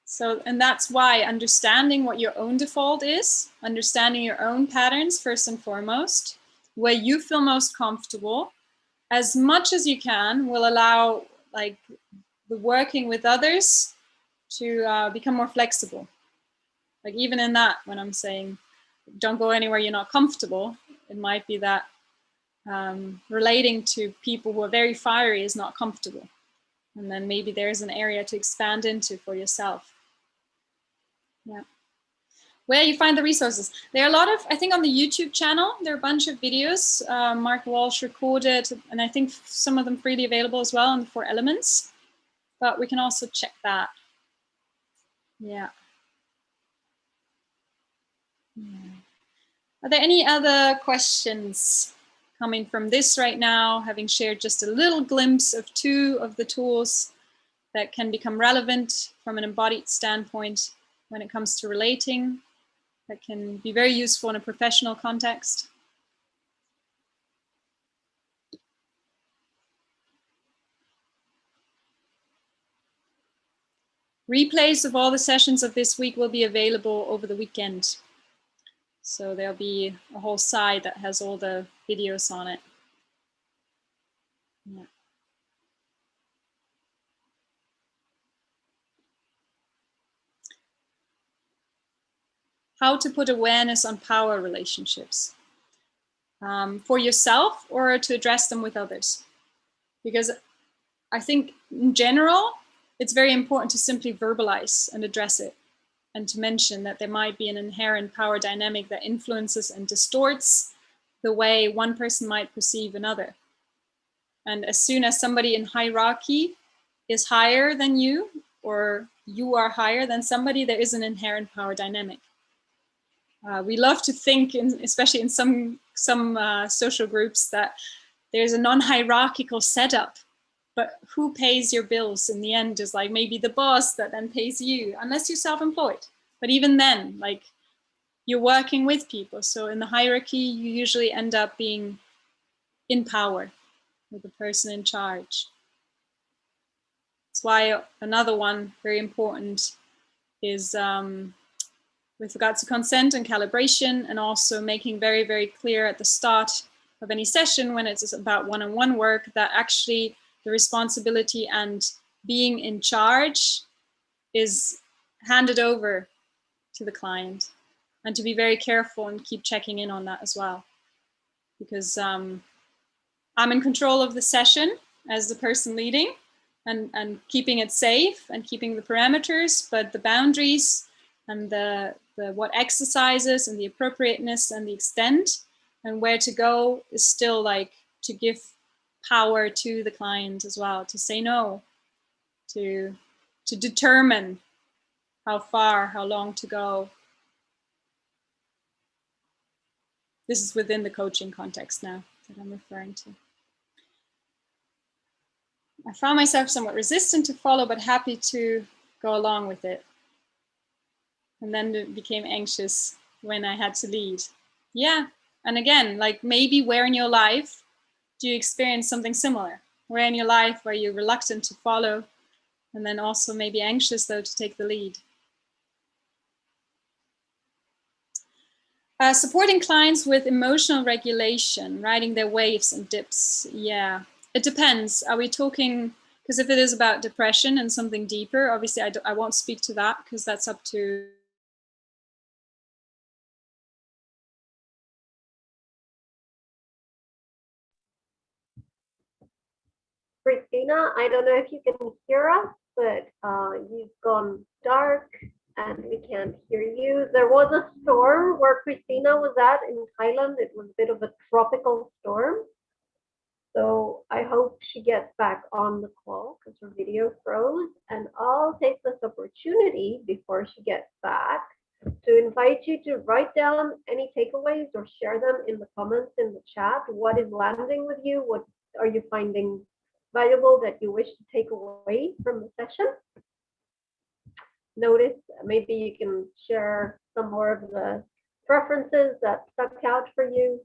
So, and that's why understanding what your own default is, understanding your own patterns first and foremost, where you feel most comfortable, as much as you can, will allow like the working with others to become more flexible. Like even in that, when I'm saying don't go anywhere you're not comfortable, it might be that relating to people who are very fiery is not comfortable. And then maybe there's an area to expand into for yourself. Yeah. Where you find the resources. There are a lot of, I think on the YouTube channel, there are a bunch of videos Mark Walsh recorded, and I think some of them freely available as well on the 4 elements, but we can also check that. Yeah. Are there any other questions coming from this right now, having shared just a little glimpse of 2 of the tools that can become relevant from an embodied standpoint when it comes to relating, that can be very useful in a professional context? Replays of all the sessions of this week will be available over the weekend. So there'll be a whole site that has all the videos on it. Yeah. How to put awareness on power relationships for yourself or to address them with others. Because I think in general, it's very important to simply verbalize and address it, and to mention that there might be an inherent power dynamic that influences and distorts the way one person might perceive another. And as soon as somebody in hierarchy is higher than you, or you are higher than somebody, there is an inherent power dynamic. We love to think, especially in some social groups, that there's a non-hierarchical setup. But who pays your bills in the end is like maybe the boss that then pays you, unless you're self-employed. But even then, like you're working with people. So in the hierarchy, you usually end up being in power with the person in charge. That's why another one very important is with regards to consent and calibration, and also making very, very clear at the start of any session when it's about one-on-one work that actually the responsibility and being in charge is handed over to the client, and to be very careful and keep checking in on that as well. Because I'm in control of the session as the person leading and keeping it safe and keeping the parameters, but the boundaries and the what exercises and the appropriateness and the extent and where to go is still like to give power to the client as well, to say no, to determine how far, how long to go. This is within the coaching context now that I'm referring to. I found myself somewhat resistant to follow, but happy to go along with it. And then became anxious when I had to lead. Yeah, and again, like maybe where in your life do you experience something similar? Where in your life are you reluctant to follow? And then also maybe anxious though to take the lead. Supporting clients with emotional regulation, riding their waves and dips. Yeah, it depends. Are we talking, because if it is about depression and something deeper, obviously I won't speak to that because that's up to Christina, I don't know if you can hear us, but you've gone dark and we can't hear you. There was a storm where Christina was at in Thailand. It was a bit of a tropical storm. So I hope she gets back on the call because her video froze. And I'll take this opportunity before she gets back to invite you to write down any takeaways or share them in the comments in the chat. What is landing with you? What are you finding valuable that you wish to take away from the session? Notice maybe you can share some more of the preferences that stuck out for you.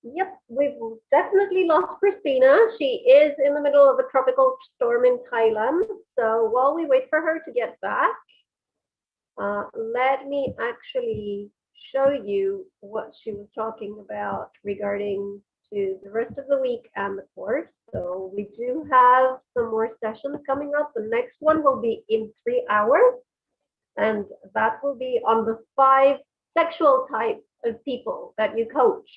Yep, we've definitely lost Christina. She is in the middle of a tropical storm in Thailand. So while we wait for her to get back, let me actually show you what she was talking about regarding to the rest of the week and the course. So we do have some more sessions coming up. The next one will be in 3 hours, and that will be on the 5 sexual types of people that you coach.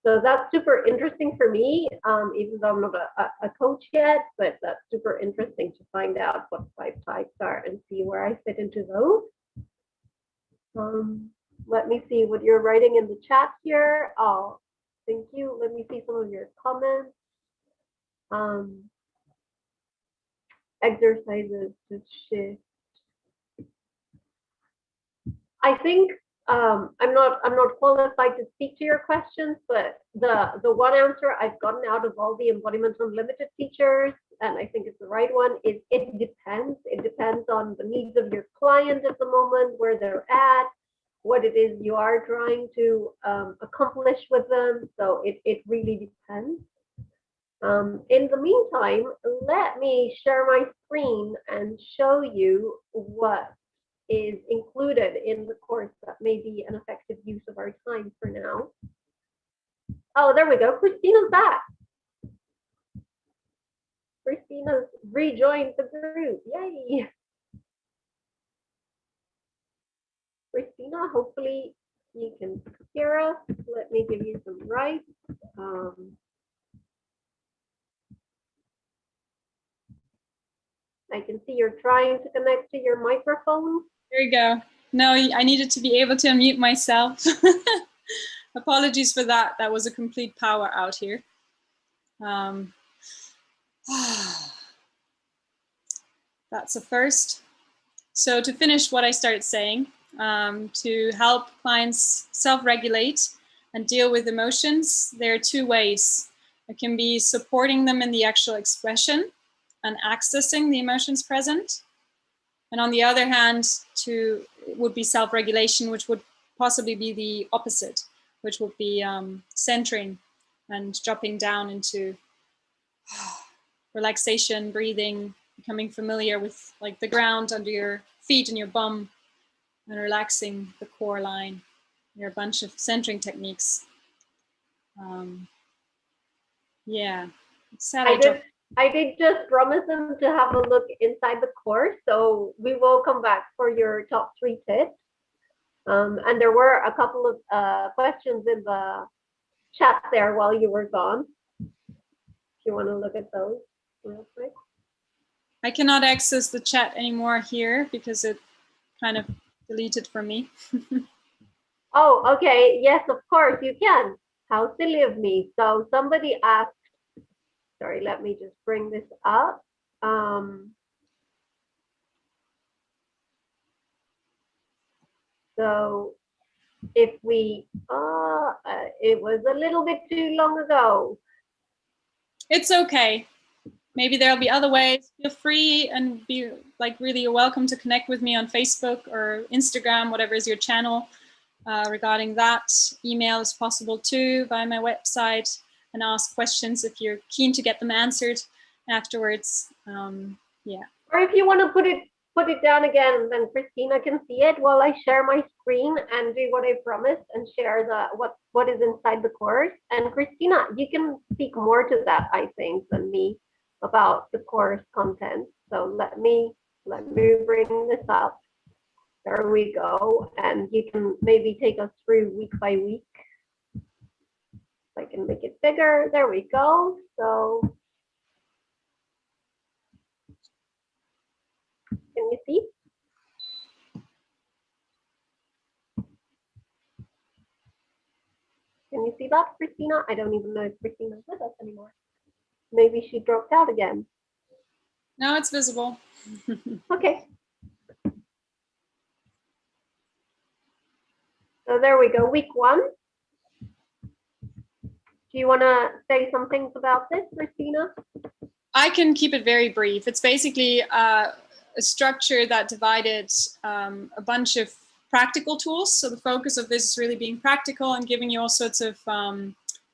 So that's super interesting for me, even though I'm not a coach yet, but that's super interesting to find out what 5 types are and see where I fit into those. Let me see what you're writing in the chat here. Oh, thank you. Let me see some of your comments. Exercises to shift. I think I'm not qualified to speak to your questions, but the one answer I've gotten out of all the Embodiment Unlimited teachers, and I think it's the right one, is it depends. It depends on the needs of your client at the moment, where they're at, what it is you are trying to accomplish with them. So it really depends. In the meantime, let me share my screen and show you what is included in the course that may be an effective use of our time for now. Oh, there we go. Christina's back. Christina's rejoined the group. Yay. Christina, hopefully you can hear us. Let me give you some rights. I can see you're trying to connect to your microphone. There you go. No, I needed to be able to unmute myself. Apologies for that. That was a complete power out here. That's a first. So to finish what I started saying, to help clients self-regulate and deal with emotions, there are 2 ways. It can be supporting them in the actual expression and accessing the emotions present. And on the other hand, it would be self-regulation, which would possibly be the opposite, which would be centering and dropping down into relaxation, breathing, becoming familiar with like the ground under your feet and your bum, and relaxing the core line. There are a bunch of centering techniques. Yeah, I did just promise them to have a look inside the course, so we will come back for your top 3 tips. And there were a couple of questions in the chat there while you were gone. If you want to look at those real quick. I cannot access the chat anymore here because it kind of deleted from me. Oh, okay. Yes, of course you can. How silly of me. So somebody asked, sorry, let me just bring this up. So if we, it was a little bit too long ago. It's okay. Maybe there'll be other ways. Feel free and be like really welcome to connect with me on Facebook or Instagram, whatever is your channel. Regarding that, email is possible too via my website, and ask questions if you're keen to get them answered afterwards. Yeah. Or if you want to put it down again, then Christina can see it while I share my screen and do what I promised and share what is inside the course. And Christina, you can speak more to that, I think, than me about the course content. So let me bring this up. There we go. And you can maybe take us through week by week. I can make it bigger. There we go. So can you see? Can you see that, Christina? I don't even know if Christina's with us anymore. Maybe she dropped out again. Now it's visible. Okay. So there we go, week 1. Do you want to say some things about this, Christina? I can keep it very brief. It's basically a structure that divided a bunch of practical tools. So the focus of this is really being practical and giving you all sorts of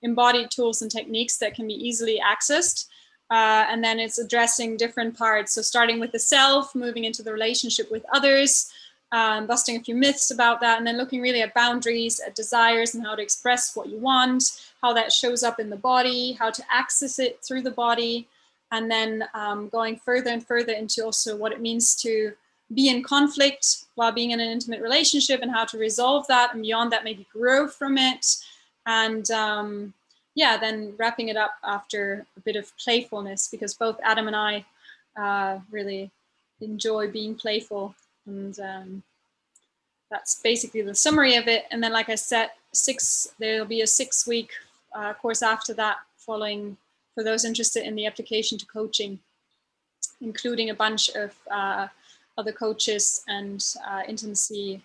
embodied tools and techniques that can be easily accessed. And then it's addressing different parts. So starting with the self, moving into the relationship with others, busting a few myths about that, and then looking really at boundaries, at desires, and how to express what you want, how that shows up in the body, how to access it through the body, and then going further and further into also what it means to be in conflict while being in an intimate relationship and how to resolve that, and beyond that maybe grow from it. And yeah, then wrapping it up after a bit of playfulness, because both Adam and I really enjoy being playful. And that's basically the summary of it. And then, like I said, there'll be a 6-week course after that, following for those interested in the application to coaching, including a bunch of other coaches and intimacy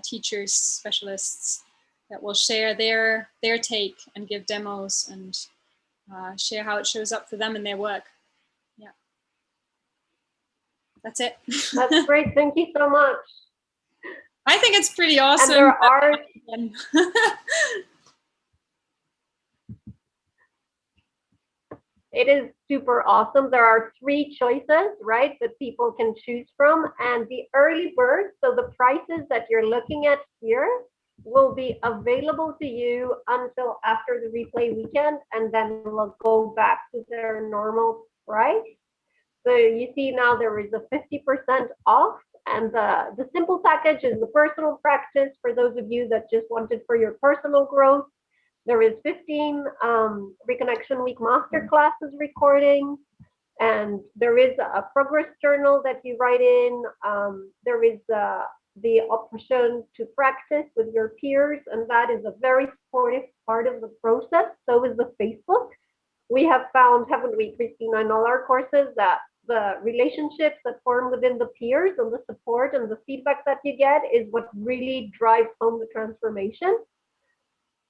teachers, specialists that will share their take and give demos and share how it shows up for them in their work. Yeah, that's it. That's great. Thank you so much. I think it's pretty awesome. And there are it is super awesome. There are 3 choices, right, that people can choose from. And the early bird, so the prices that you're looking at here, will be available to you until after the replay weekend, and then will go back to their normal price. So you see now there is a 50% off, and the simple package is the personal practice for those of you that just want it for your personal growth. There is 15 Reconnection Week masterclasses recordings, and there is a progress journal that you write in. There is the option to practice with your peers, and that is a very supportive part of the process. So is the Facebook. We have found, haven't we, Christina, in all our courses, that the relationships that form within the peers and the support and the feedback that you get is what really drives home the transformation.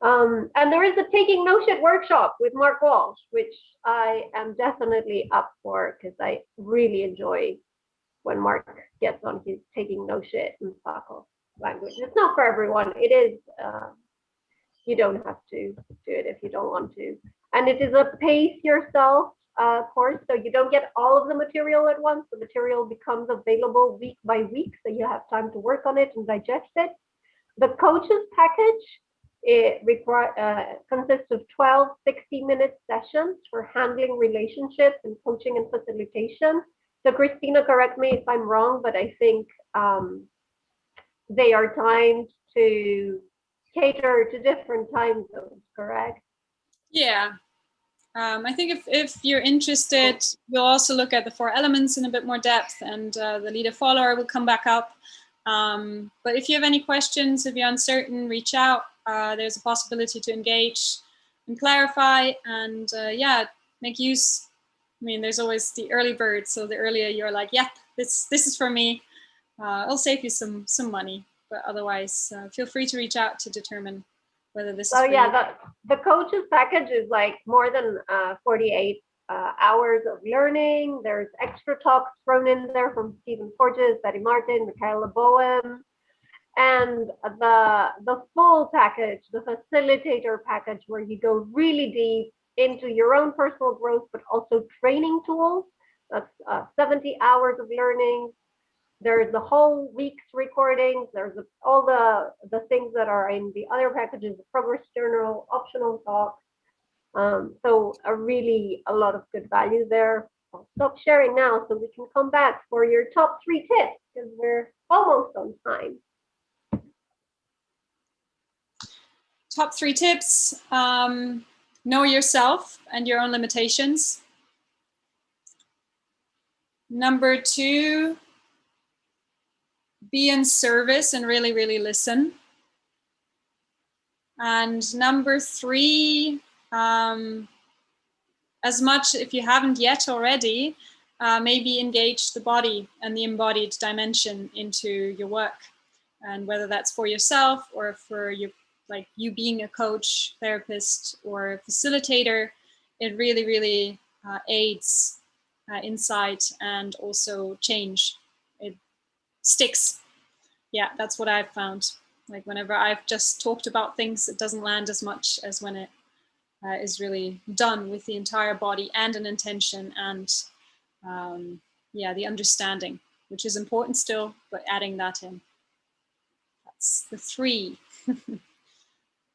And there is a Taking No Shit workshop with Mark Walsh, which I am definitely up for because I really enjoy when Mark gets on his taking no shit and fuck off language. It's not for everyone. It is, you don't have to do it if you don't want to. And it is a pace yourself course, so you don't get all of the material at once. The material becomes available week by week, so you have time to work on it and digest it. The coaches package, it consists of 12 60-minute sessions for handling relationships and coaching and facilitation. So Christina, correct me if I'm wrong, but I think they are timed to cater to different time zones, correct? Yeah. I think if you're interested, we'll also look at the 4 elements in a bit more depth, and the leader follower will come back up. But if you have any questions, if you're uncertain, reach out. There's a possibility to engage and clarify, and yeah, make use. I mean, there's always the early bird, so the earlier you're like, yeah, this is for me, it'll save you some money. But otherwise, feel free to reach out to determine whether this is for yeah, you. the coaches package is like more than 48 hours of learning. There's extra talks thrown in there from Stephen Porges, Betty Martin, Michaela Boehm, and the full package, the facilitator package, where you go really deep into your own personal growth, but also training tools. That's 70 hours of learning. There's the whole week's recordings. There's all the things that are in the other packages, the progress journal, optional talks. So a lot of good value there. I'll stop sharing now so we can come back for your top 3 tips, because we're almost on time. Top 3 tips: know yourself and your own limitations. Number 2, be in service and really, really listen. And number 3, as much, if you haven't yet already, maybe engage the body and the embodied dimension into your work. And whether that's for yourself or for your, like you being a coach, therapist, or facilitator, it really, really aids insight and also change. It sticks. Yeah, that's what I've found. Like whenever I've just talked about things, it doesn't land as much as when it is really done with the entire body and an intention and yeah, the understanding, which is important still, but adding that in. That's the 3.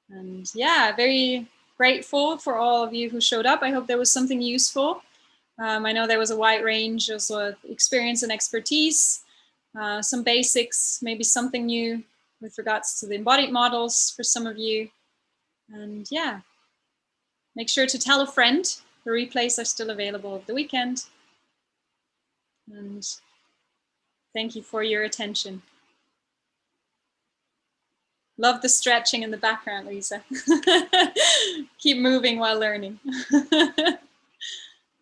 And yeah, very grateful for all of you who showed up. I hope there was something useful. I know there was a wide range of sort of experience and expertise, some basics, maybe something new with regards to the embodied models for some of you. And yeah, make sure to tell a friend. The replays are still available over the weekend. And thank you for your attention. Love the stretching in the background, Lisa. Keep moving while learning.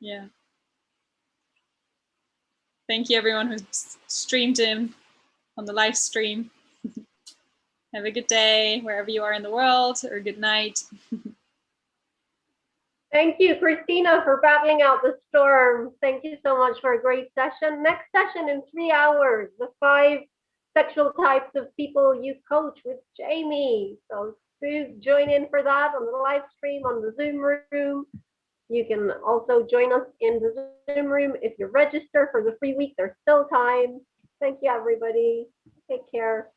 Yeah. Thank you everyone who streamed in on the live stream. Have a good day wherever you are in the world, or good night. Thank you, Christina, for battling out the storm. Thank you so much for a great session. Next session in 3 hours, the 5 sexual types of people you coach with Jamie. So do join in for that on the live stream, on the Zoom room. You can also join us in the Zoom room if you register for the free week. There's still time. Thank you, everybody. Take care.